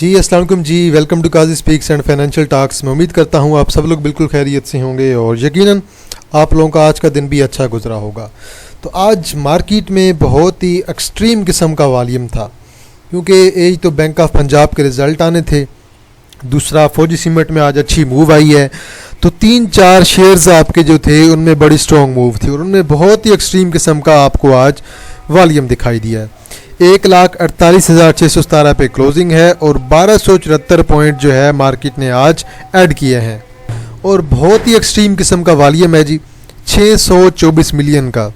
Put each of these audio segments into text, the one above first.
जी अस्सलाम वालेकुम जी। Welcome to Qazi Speaks and Financial Talks. मैं उम्मीद करता हूँ आप सब लोग बिल्कुल खैरियत से होंगे और यकीनन आप लोगों का आज का दिन भी अच्छा गुजरा होगा। तो आज मार्केट में बहुत ही एक्सट्रीम किस्म का वॉल्यूम था, क्योंकि एक तो बैंक ऑफ पंजाब के रिज़ल्ट आने थे, दूसरा फौजी सीमेंट में आज अच्छी मूव आई है। तो 3-4 शेयर्स आपके जो थे उनमें बड़ी स्ट्रॉन्ग मूव थी और उनमें बहुत ही एक्सट्रीम किस्म का आपको आज वॉल्यूम दिखाई दिया है। 1,48,617 पे क्लोजिंग है और 1274 पॉइंट जो है मार्केट ने आज ऐड किए हैं और बहुत ही एक्सट्रीम किस्म का वॉल्यूम है जी, 624 मिलियन का।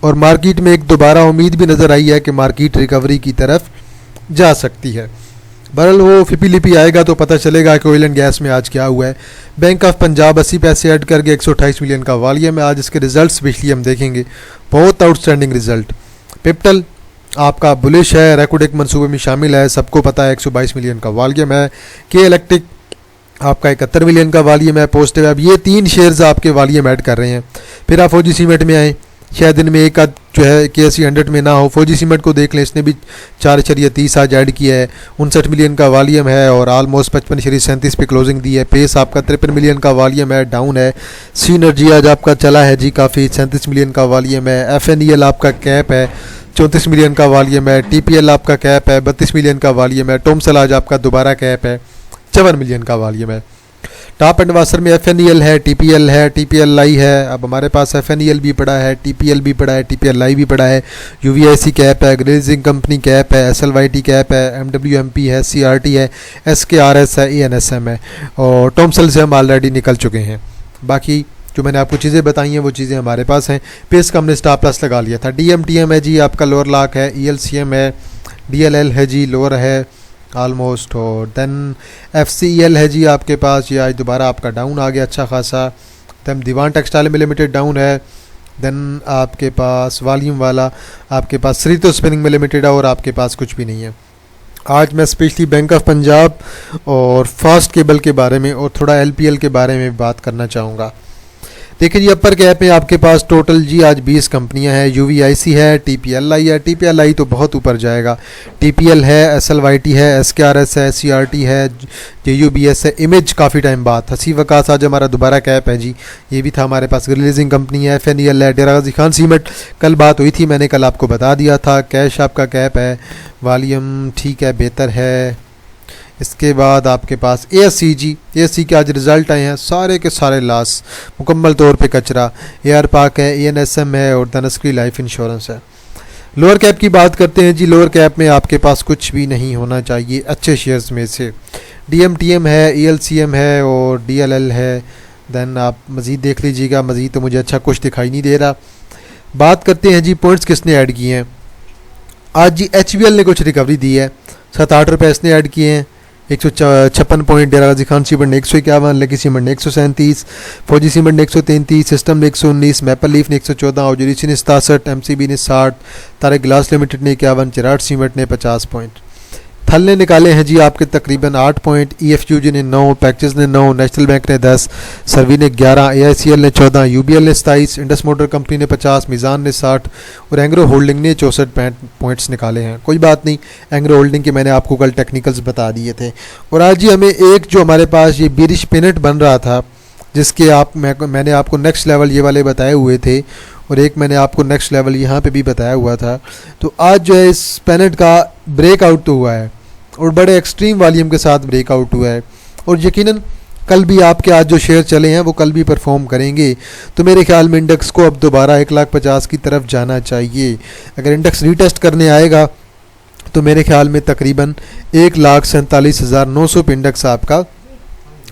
और मार्केट में एक दोबारा उम्मीद भी नज़र आई है कि मार्केट रिकवरी की तरफ जा सकती है। बहरहाल वो फिपी लिपी आएगा तो पता चलेगा कि ऑयल एंड गैस में आज क्या हुआ है। बैंक ऑफ पंजाब 80 पैसे ऐड करके 128 मिलियन का वॉल्यूम है आज। इसके रिजल्ट्स स्पेशली हम देखेंगे, बहुत आउटस्टैंडिंग रिजल्ट। पिप्टल आपका बुलिश है, रेकोडेक मंसूबे में शामिल है, सबको पता है, 122 मिलियन का वॉल्यूम है। के इलेक्ट्रिक आपका 71 मिलियन का वॉल्यूम है पॉजिटिव। अब ये 3 शेयर्स आपके वॉल्यूम ऐड कर रहे हैं। फिर आप फौजी सीमेंट में आए, शायद दिन में एक आध जो है KSE 100 में ना हो। फौजी सीमेंट को देख लें, इसने भी 4.30 आज ऐड किया है, 59 मिलियन का वॉल्यूम है और आलमोस्ट 55.37 पे क्लोजिंग दी है। पेस आपका 53 मिलियन का वॉल्यूम है, डाउन है। सीनर्जी आज आपका चला है जी काफ़ी, 37 मिलियन का वॉल्यूम है। FNEL आपका कैप है, 34 मिलियन का वॉल्यूम है। TPL आपका कैप है, 32 मिलियन का वॉल्यूम है। टोमसल आज आपका दोबारा कैप है, 54 मिलियन का वॉल्यूम है। टॉप एंड वासर में FNEL है, TPL है, TPLI है। अब हमारे पास FNEL भी पड़ा है, TPL भी पड़ा है, TPLI भी पड़ा है। UVIC कैप है, ग्लेजिंग कंपनी कैप है, SLYT कैप है, MWMP है, CRT है, SKRS है, ANSM है और टोमसल से हम ऑलरेडी निकल चुके हैं। बाकी जो मैंने आपको चीज़ें बताई हैं वो चीज़ें हमारे पास हैं। पेस का हमने स्टॉप लॉस लगा लिया था। DMTM है जी आपका लोअर लॉक है, ELCM है, DLL है जी लोअर है ऑलमोस्ट, और देन FCEL है जी आपके पास, ये आज दोबारा आपका डाउन आ गया अच्छा खासा। देन दीवान टेक्सटाइल में लिमिटेड डाउन है। देन आपके पास वॉल्यूम वाला आपके पास श्रीतो स्पिनिंग में लिमिटेड है और आपके पास कुछ भी नहीं है। आज मैं स्पेशली बैंक ऑफ पंजाब और फास्ट केबल के बारे में और थोड़ा LPL के बारे में बात करना चाहूँगा। देखिए जी, अपर कैप में आपके पास टोटल जी आज 20 कंपनियां हैं। UVIC है, TPLI है, TPLI तो बहुत ऊपर जाएगा, TPL है, SLYT है, SKRS है, CRT है, JUBS है, इमेज काफ़ी टाइम बाद। हसी वकास आज हमारा दोबारा कैप है जी, ये भी था हमारे पास। रिलीजिंग कंपनी है, FNEL है, डेरा गाजी खान सीमेंट कल बात हुई थी, मैंने कल आपको बता दिया था। कैश आपका कैप है, वॉल्यूम ठीक है, बेहतर है। इसके बाद आपके पास ASC के आज रिज़ल्ट आए हैं, सारे के सारे लॉस, मुकम्मल तौर पे कचरा। AR पाक है, ANSM है और धनस्क्री लाइफ इंश्योरेंस है। लोअर कैप की बात करते हैं जी। लोअर कैप में आपके पास कुछ भी नहीं होना चाहिए अच्छे शेयर्स में से। DMTM है, ELCM है और DLL है। देन आप मज़ीद देख लीजिएगा, मज़ीद तो मुझे अच्छा कुछ दिखाई नहीं दे रहा। बात करते हैं जी पॉइंट्स किसने ऐड किए हैं। आज जी HBL ने कुछ रिकवरी दी है, 7-8 रुपये इसने ऐड किए हैं। 156 पॉइंट, डेरा गाजी खान सीमेंट ने 151, लेकी सीमेंट ने 137, फौजी सीमेंट ने 133, सिस्टम ने 119, मैपल लीफ ने 114, OGDC ने 67, MCB ने 60, तारे ग्लास लिमिटेड ने 51, चिराट सीमेंट ने 50 पॉइंट। थल ने निकाले हैं जी आपके तकरीबन 8 पॉइंट, EFUG ने 9, पैक्चेस ने 9, नेशनल बैंक ने 10, सर्वी ने 11, AICL ने 14, UBL ने 27, इंडस मोटर कंपनी ने 50, मिज़ान ने 60 और एंग्रो होल्डिंग ने 64 पॉइंट्स निकाले हैं। कोई बात नहीं, एंग्रो होल्डिंग के मैंने आपको कल टेक्निकल्स बता दिए थे। और आज जी हमें एक जो हमारे पास ये बिरिश पेनेट बन रहा था, जिसके मैंने आपको नेक्स्ट लेवल ये वाले बताए हुए थे और एक मैंने आपको नेक्स्ट लेवल यहाँ पे भी बताया हुआ था। तो आज जो है इस पेनेट का ब्रेकआउट तो हुआ है और बड़े एक्सट्रीम वॉल्यूम के साथ ब्रेकआउट हुआ है और यकीनन कल भी आपके आज जो शेयर चले हैं वो कल भी परफॉर्म करेंगे। तो मेरे ख्याल में इंडेक्स को अब दोबारा 1,50,000 की तरफ जाना चाहिए। अगर इंडेक्स रीटेस्ट करने आएगा तो मेरे ख्याल में तकरीबन 1,47,900 पे इंडेक्स आपका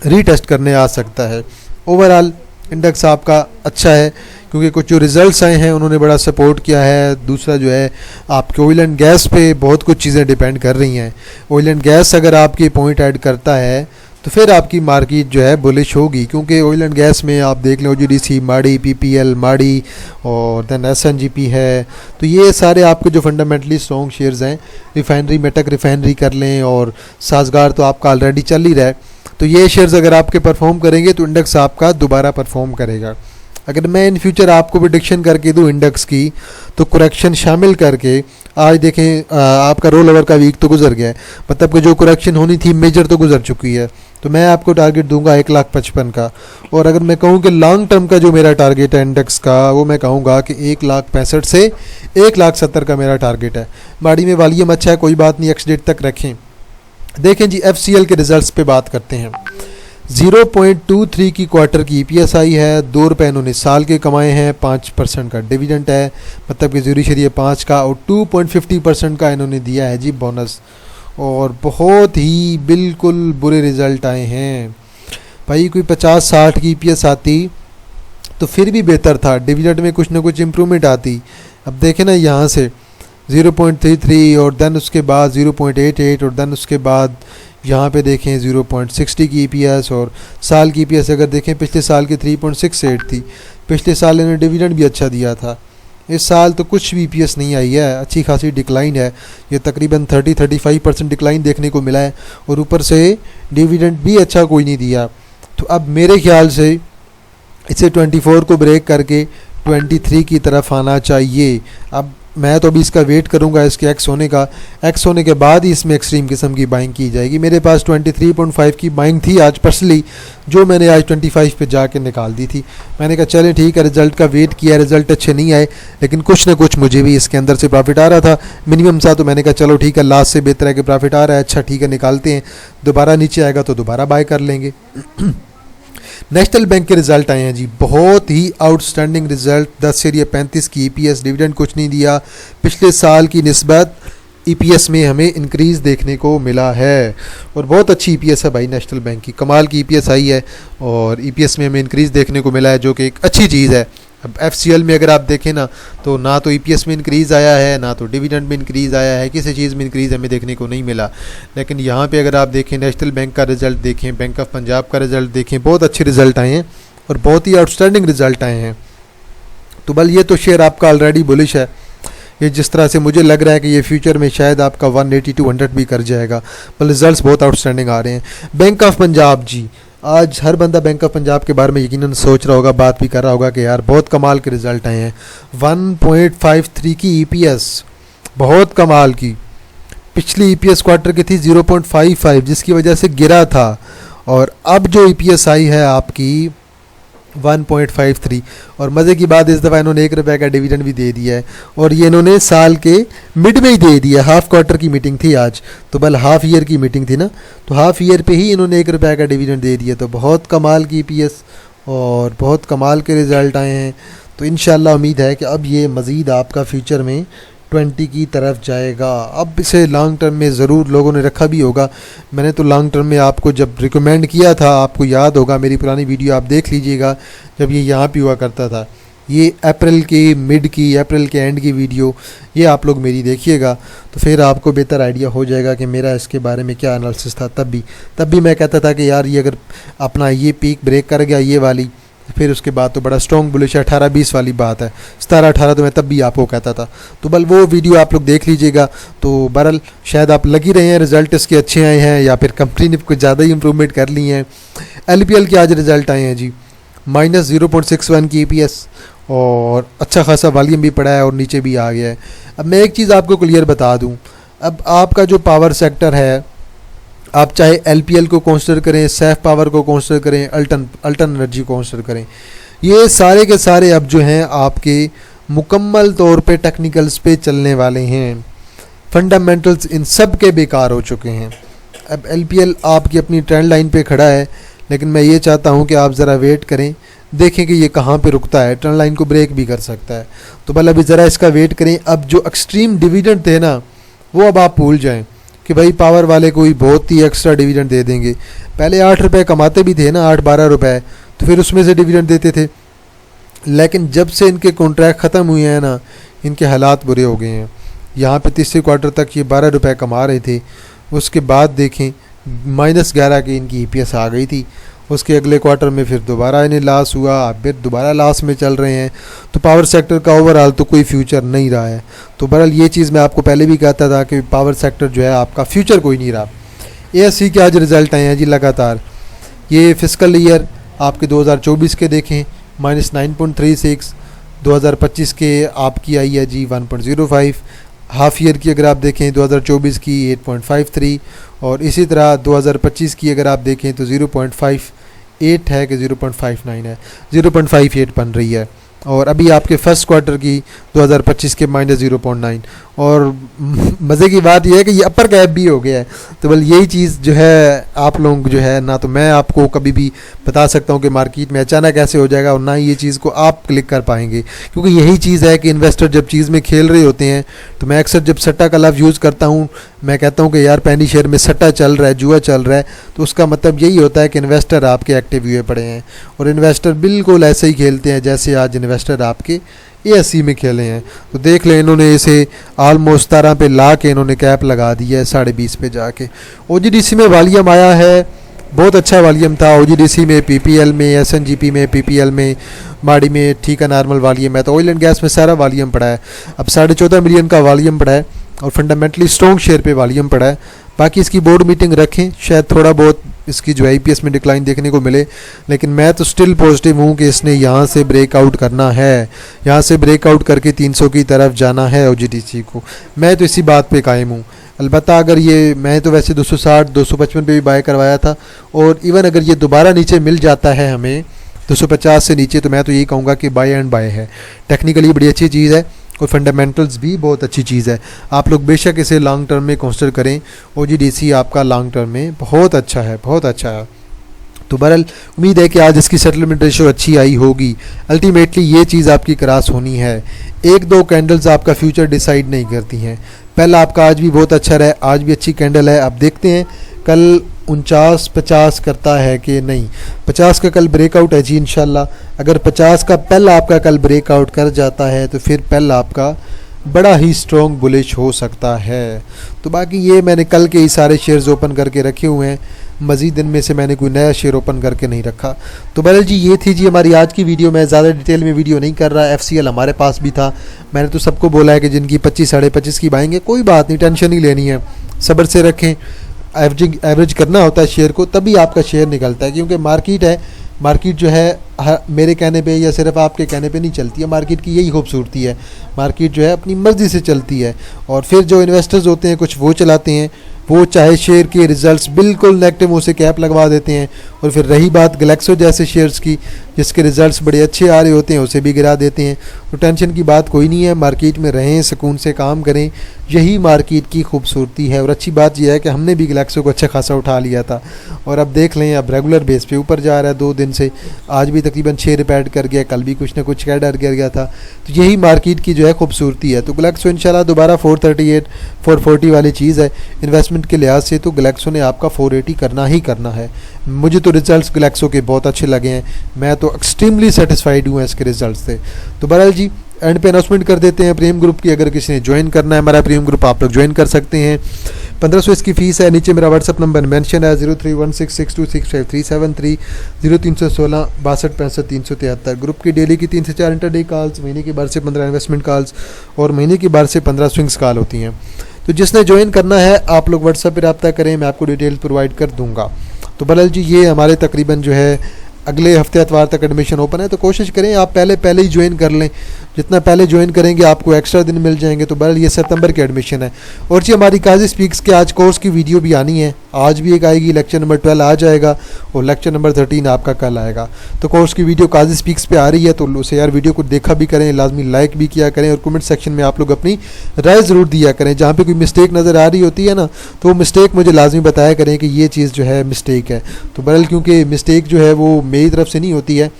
रीटेस्ट करने आ सकता है। ओवरऑल इंडेक्स आपका अच्छा है क्योंकि कुछ जो रिज़ल्ट्स आए हैं उन्होंने बड़ा सपोर्ट किया है। दूसरा जो है आपके ऑयल एंड गैस पे बहुत कुछ चीज़ें डिपेंड कर रही हैं। ऑयल एंड गैस अगर आपकी पॉइंट ऐड करता है तो फिर आपकी मार्केट जो है बुलिश होगी, क्योंकि ऑयल एंड गैस में आप देख लें OGDC, माड़ी, PPL, माड़ी और देन SNGP है। तो ये सारे आपके जो फंडामेंटली स्ट्रॉन्ग शेयर्स हैं। रिफाइनरी, मेटक रिफाइनरी कर लें और साजगार तो आपका ऑलरेडी चल ही रहा है। तो ये शेयर्स अगर आपके परफॉर्म करेंगे तो इंडेक्स आपका दोबारा परफॉर्म करेगा। अगर मैं इन फ्यूचर आपको प्रेडिक्शन करके दूँ इंडेक्स की, तो करेक्शन शामिल करके आज देखें आपका रोल ओवर का वीक तो गुजर गया है, मतलब कि जो करेक्शन होनी थी मेजर तो गुजर चुकी है। तो मैं आपको टारगेट दूंगा 1,55,000 का। और अगर मैं कहूँ कि लॉन्ग टर्म का जो मेरा टारगेट है इंडेक्स का, वो मैं कहूँगा कि 1,65,000 से 1,70,000 का मेरा टारगेट है। बाड़ी में वॉल्यूम अच्छा है, कोई बात नहीं, एक्स डेट तक रखें। देखें जी FCL के रिजल्ट्स पे बात करते हैं। 0.23 की क्वार्टर की EPS आई है, 2 रुपये इन्होंने साल के कमाए हैं, 5% का डिविडेंड है, मतलब कि ज़रूरी शरीय 5 का, और 2.50% का इन्होंने दिया है जी बोनस। और बहुत ही बिल्कुल बुरे रिज़ल्ट आए हैं भाई। कोई 50-60 की EPS आती तो फिर भी बेहतर था, डिविडेंड में कुछ ना कुछ इम्प्रूवमेंट आती। अब देखें ना यहाँ से 0.33 और देन उसके बाद 0.88 और देन उसके बाद यहाँ पे देखें 0.60 की EPS। और साल की EPS अगर देखें पिछले साल की 3.68 थी। पिछले साल इन्होंने डिविडेंड भी अच्छा दिया था। इस साल तो कुछ भी EPS नहीं आई है, अच्छी खासी डिक्लाइन है। ये तकरीबन 30-35% डिक्लाइन देखने को मिला है, और ऊपर से डिविडेंड भी अच्छा कोई नहीं दिया। तो अब मेरे ख्याल से इसे 24 को ब्रेक करके 23 की तरफ आना चाहिए। अब मैं तो अभी इसका वेट करूंगा इसके एक्स होने के बाद ही इसमें एक्सट्रीम किस्म की बाइंग की जाएगी। मेरे पास 23.5 की बाइंग थी आज पर्सनली, जो मैंने आज 25 पे जाके निकाल दी थी। मैंने कहा चलें ठीक है, रिज़ल्ट का वेट किया, रिज़ल्ट अच्छे नहीं आए, लेकिन कुछ ना कुछ मुझे भी इसके अंदर से प्रॉफिट आ रहा था मिनिमम सा। तो मैंने कहा चलो ठीक है, लास्ट से बेहतर है कि प्रॉफिट आ रहा है, अच्छा ठीक है निकालते हैं, दोबारा नीचे आएगा तो दोबारा बाय कर लेंगे। नेशनल बैंक के रिजल्ट आए हैं जी, बहुत ही आउटस्टैंडिंग रिजल्ट। 10 से 35 की EPS, डिविडेंड कुछ नहीं दिया। पिछले साल की निस्बत EPS में हमें इंक्रीज़ देखने को मिला है, और बहुत अच्छी EPS है भाई नेशनल बैंक की, कमाल की EPS आई है, और EPS में हमें इंक्रीज़ देखने को मिला है, जो कि एक अच्छी चीज़ है। अब FCL में अगर आप देखें ना तो EPS में इंक्रीज़ आया है, ना तो डिविडेंड में इंक्रीज़ आया है, किसी चीज़ में इंक्रीज़ हमें देखने को नहीं मिला। लेकिन यहाँ पे अगर आप देखें नेशनल बैंक का रिज़ल्ट देखें, बैंक ऑफ पंजाब का रिज़ल्ट देखें, बहुत अच्छे रिज़ल्ट आए हैं और बहुत ही आउटस्टैंडिंग रिज़ल्ट आए हैं। तो बल ये तो शेयर आपका ऑलरेडी बुलिश है। ये जिस तरह से मुझे लग रहा है कि ये फ्यूचर में शायद आपका 180-200 भी कर जाएगा, पर रिजल्ट्स बहुत आउटस्टैंडिंग आ रहे हैं। बैंक ऑफ पंजाब जी, आज हर बंदा बैंक ऑफ पंजाब के बारे में यकीनन सोच रहा होगा, बात भी कर रहा होगा कि यार बहुत कमाल के रिज़ल्ट आए हैं। 1.53 की EPS, बहुत कमाल की। पिछली EPS क्वार्टर की थी 0.55, जिसकी वजह से गिरा था, और अब जो EPS आई है आपकी 1.53। और मज़े की बात इस दफ़ा इन्होंने 1 रुपये का डिविडेंड भी दे दिया है, और ये इन्होंने साल के मिड में ही दे दिया। हाफ़ क्वार्टर की मीटिंग थी आज, तो बल हाफ़ ईयर की मीटिंग थी ना, तो हाफ़ ईयर पे ही इन्होंने 1 रुपये का डिविडेंड दे दिया। तो बहुत कमाल की EPS और बहुत कमाल के रिज़ल्ट आए हैं। तो इंशाल्लाह उम्मीद है कि अब ये मज़ीद आपका फ्यूचर में 20 की तरफ जाएगा। अब इसे लॉन्ग टर्म में ज़रूर लोगों ने रखा भी होगा। मैंने तो लॉन्ग टर्म में आपको जब रिकमेंड किया था, आपको याद होगा, मेरी पुरानी वीडियो आप देख लीजिएगा, जब ये यहाँ पे हुआ करता था, ये अप्रैल के मिड की, अप्रैल के एंड की वीडियो, ये आप लोग मेरी देखिएगा, तो फिर आपको बेहतर आइडिया हो जाएगा कि मेरा इसके बारे में क्या एनालिसिस था। तब भी मैं कहता था कि यार ये अगर अपना ये पीक ब्रेक कर गया ये वाली, फिर उसके बाद तो बड़ा स्ट्रॉन्ग बुलिश है। 18-20 वाली बात है, 17-18 तो मैं तब भी आपको कहता था। तो बल वो वीडियो आप लोग देख लीजिएगा। तो बहरहाल शायद आप लगी रहे हैं, रिज़ल्ट इसके अच्छे आए हैं, या फिर कंपनी ने कुछ ज़्यादा ही इंप्रूवमेंट कर ली हैं। LPL के आज रिज़ल्ट आए हैं जी, -0.61 की EPS, और अच्छा खासा वॉल्यूम भी पड़ा है और नीचे भी आ गया है। अब मैं एक चीज़ आपको क्लियर बता दूँ, अब आपका जो पावर सेक्टर है, आप चाहे LPL को कंसिडर करें, सैफ पावर को कंसिडर करें, अल्टन एनर्जी को कंसिडर करें, ये सारे के सारे अब जो हैं आपके मुकम्मल तौर पे टेक्निकल्स पे चलने वाले हैं। फंडामेंटल्स इन सब के बेकार हो चुके हैं। अब LPL आपकी अपनी ट्रेंड लाइन पे खड़ा है, लेकिन मैं ये चाहता हूँ कि आप ज़रा वेट करें, देखें कि ये कहाँ पे रुकता है, ट्रेंड लाइन को ब्रेक भी कर सकता है। तो भला अभी ज़रा इसका वेट करें। अब जो एक्सट्रीम डिविडेंड थे ना, वो अब आप भूल जाएँ कि भाई पावर वाले कोई बहुत ही एक्स्ट्रा डिविडेंड दे देंगे। पहले 8 रुपये कमाते भी थे ना, 8-12 रुपये, तो फिर उसमें से डिविडेंड देते थे। लेकिन जब से इनके कॉन्ट्रैक्ट ख़त्म हुए हैं ना, इनके हालात बुरे हो गए हैं। यहाँ पे तीसरे क्वार्टर तक ये 12 रुपये कमा रहे थे, उसके बाद देखें -11 की इनकी EPS आ गई थी। उसके अगले क्वार्टर में फिर दोबारा इन्हें लॉस हुआ, फिर दोबारा लॉस में चल रहे हैं। तो पावर सेक्टर का ओवरऑल तो कोई फ्यूचर नहीं रहा है। तो बहरहाल ये चीज़ मैं आपको पहले भी कहता था कि पावर सेक्टर जो है आपका फ्यूचर कोई नहीं रहा। ASC के आज रिज़ल्ट आए हैं जी लगातार। ये फिस्कल ईयर आपके 2024 के देखें -9.36, 2025 के आपकी आई है जी 1.05, हाफ़ ईयर की अगर आप देखें 2024 की 8.53, और इसी तरह 2025 की अगर आप देखें तो 0.58 है कि 0.59 है, 0.58 बन रही है। और अभी आपके फर्स्ट क्वार्टर की 2025 के -0.9, और मज़े की बात यह है कि ये अपर कैप भी हो गया है। तो बल यही चीज़ जो है आप लोग जो है ना, तो मैं आपको कभी भी बता सकता हूँ कि मार्केट में अचानक ऐसे हो जाएगा, और ना ही ये चीज़ को आप क्लिक कर पाएंगे, क्योंकि यही चीज़ है कि इन्वेस्टर जब चीज़ में खेल रहे होते हैं, तो मैं अक्सर जब सट्टा का लफ्ज़ यूज़ करता हूँ, मैं कहता हूँ कि यार पैनी शेयर में सट्टा चल रहा है, जुआ चल रहा है, तो उसका मतलब यही होता है कि इन्वेस्टर आपके एक्टिव हुए पड़े हैं, और इन्वेस्टर बिल्कुल ऐसे ही खेलते हैं जैसे आज इन्वेस्टर आपके ASE में खेले हैं। तो देख लें, इन्होंने इसे ऑलमोस्ट 17 पे ला के इन्होंने कैप लगा दी है 20.5 पे जाके। OGDC में वॉल्यूम आया है, बहुत अच्छा वॉल्यूम था। OGDC में, PPL में, SNGP में, PPL में, माड़ी में ठीक है, नॉर्मल वॉल्यूम है। तो ऑयल एंड गैस में सारा वॉल्यूम पड़ा है। अब 14.5 मिलियन का वॉल्यूम पड़ा है, और फंडामेंटली स्ट्रॉन्ग शेयर पे वॉल्यूम पड़ा है। बाकी इसकी बोर्ड मीटिंग रखें, शायद थोड़ा बहुत इसकी जो IPS में डिक्लाइन देखने को मिले, लेकिन मैं तो स्टिल पॉजिटिव हूँ कि इसने यहाँ से ब्रेकआउट करना है, यहाँ से ब्रेकआउट करके 300 की तरफ जाना है OGDC को। मैं तो इसी बात पे कायम हूँ। अलबत्ता अगर ये, मैं तो वैसे 260 255 पे भी बाय करवाया था, और इवन अगर ये दोबारा नीचे मिल जाता है हमें 250 से नीचे, तो मैं तो यही कहूँगा कि बाय एंड बाय है। टेक्निकली बड़ी अच्छी चीज़ है, और फंडामेंटल्स भी बहुत अच्छी चीज़ है। आप लोग बेशक इसे लॉन्ग टर्म में कंसिडर करें। OGDC आपका लॉन्ग टर्म में बहुत अच्छा है, बहुत अच्छा है। तो बहरहाल उम्मीद है कि आज इसकी सेटलमेंट रेशो अच्छी आई होगी। अल्टीमेटली ये चीज़ आपकी क्रॉस होनी है। 1-2 कैंडल्स आपका फ्यूचर डिसाइड नहीं करती हैं। पहला आपका आज भी बहुत अच्छा रहा, आज भी अच्छी कैंडल है। अब देखते हैं कल 49-50 करता है कि नहीं। 50 का कल ब्रेकआउट है जी इंशाल्लाह। अगर 50 का पहला आपका कल ब्रेकआउट कर जाता है, तो फिर पहला आपका बड़ा ही स्ट्रॉन्ग बुलिश हो सकता है। तो बाकी ये मैंने कल के ही सारे शेयर्स ओपन करके रखे हुए हैं, मज़ीद इनमें से मैंने कोई नया शेयर ओपन करके नहीं रखा। तो बहरहाल जी ये थी जी हमारी आज की वीडियो। मैं ज़्यादा डिटेल में वीडियो नहीं कर रहा। FCL हमारे पास भी था, मैंने तो सबको बोला है कि जिनकी 25 साढ़े 25 की बाएंगे, कोई बात नहीं, टेंशन नहीं लेनी है, सब्र से रखें। एवरेज करना होता है शेयर को, तभी आपका शेयर निकलता है। क्योंकि मार्केट है, मार्केट जो है मेरे कहने पे या सिर्फ आपके कहने पे नहीं चलती है। मार्केट की यही खूबसूरती है, मार्केट जो है अपनी मर्ज़ी से चलती है। और फिर जो इन्वेस्टर्स होते हैं कुछ वो चलाते हैं, वो चाहे शेयर के रिजल्ट्स बिल्कुल नेगेटिव उसे कैप लगवा देते हैं। और फिर रही बात ग्लैक्सो जैसे शेयर्स की, जिसके रिजल्ट्स बड़े अच्छे आ रहे होते हैं, उसे भी गिरा देते हैं। तो टेंशन की बात कोई नहीं है, मार्केट में रहें, सुकून से काम करें, यही मार्केट की खूबसूरती है। और अच्छी बात यह है कि हमने भी ग्लैक्सो को अच्छा खासा उठा लिया था, और अब देख लें अब रेगुलर बेस पे ऊपर जा रहा है 2 दिन से। आज भी तकरीबन 6 रिपीट कर गया, कल भी कुछ ना कुछ कैडर कर गया था। तो यही मार्केट की जो है खूबसूरती है। तो ग्लैक्सो इंशाल्लाह दोबारा 438 440 वाली चीज़ है। इन्वेस्टमेंट के लिहाज से तो ग्लैक्सो ने आपका 480 करना ही करना है। मुझे तो रिजल्ट्स ग्लैक्सो के बहुत अच्छे लगे हैं, मैं तो एक्सट्रीमली सेटिस्फाइड हूँ इसके रिजल्ट से। तो बहरहाल जी एंड पे अनाउंसमेंट कर देते हैं प्रीमियम ग्रुप की। अगर किसी ने ज्वाइन करना है हमारा प्रीमियम ग्रुप, आप लोग ज्वाइन कर सकते हैं। 1500 इसकी फ़ीस है। नीचे मेरा व्हाट्सअप नंबर मेंशन है 031662653730 0316 6265 373। ग्रुप की डेली की 3 से 4 इंटरडे कॉल्स, महीने की 12 से 15 इन्वेस्टमेंट कॉल्स, और महीने की 12 से 15 स्विंग्स कॉल होती हैं। तो जिसने ज्वाइन करना है आप लोग व्हाट्सएप पर रब्ता करें, मैं आपको डिटेल प्रोवाइड कर दूँगा। तो बहरहाल जी ये हमारे तकरीबन जो है अगले हफ्ते एतवार तक एडमिशन ओपन है। तो कोशिश करें आप पहले ही ज्वाइन कर लें। जितना पहले ज्वाइन करेंगे आपको एक्स्ट्रा दिन मिल जाएंगे। तो बहरहाल ये सितंबर की एडमिशन है। और जी हमारी काजी स्पीक्स के आज कोर्स की वीडियो भी आनी है, आज भी एक आएगी, लेक्चर नंबर 12 आ जाएगा, और लेक्चर नंबर 13 आपका कल आएगा। तो कोर्स की वीडियो काजी स्पीक्स पे आ रही है, तो उसे यार वीडियो को देखा भी करें, लाजमी लाइक भी किया करें, और कमेंट सेक्शन में आप लोग अपनी राय ज़रूर दिया करें। जहाँ पे कोई मिस्टेक नज़र आ रही होती है ना, तो वो मिस्टेक मुझे लाजमी बताया करें कि ये चीज़ जो है मिस्टेक है। तो बहरहाल क्योंकि मिस्टेक जो है वो मेरी तरफ से नहीं होती है,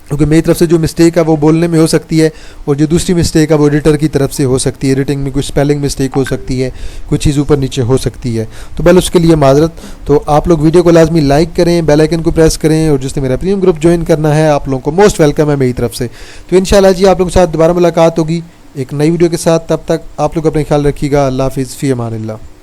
क्योंकि मेरी तरफ से जो मिस्टेक है वो बोलने में हो सकती है, और जो दूसरी मिस्टेक है वो एडिटर की तरफ से हो सकती है। एडिटिंग में कुछ स्पेलिंग मिस्टेक हो सकती है, कुछ चीज़ ऊपर नीचे हो सकती है। तो पहले उसके लिए माजरत। तो आप लोग वीडियो को लाजमी लाइक करें, बेल आइकन को प्रेस करें, और जिसने मेरा प्रीमियम ग्रुप ज्वाइन करना है आप लोगों को मोस्ट वेलकम है मेरी तरफ से। तो इंशाल्लाह जी आप लोगों के साथ दोबारा मुलाकात होगी एक नई वीडियो के साथ। तब तक आप लोग अपना ख्याल रखिएगा। अल्लाह हाफिज़, फ़ी अमानिल्लाह।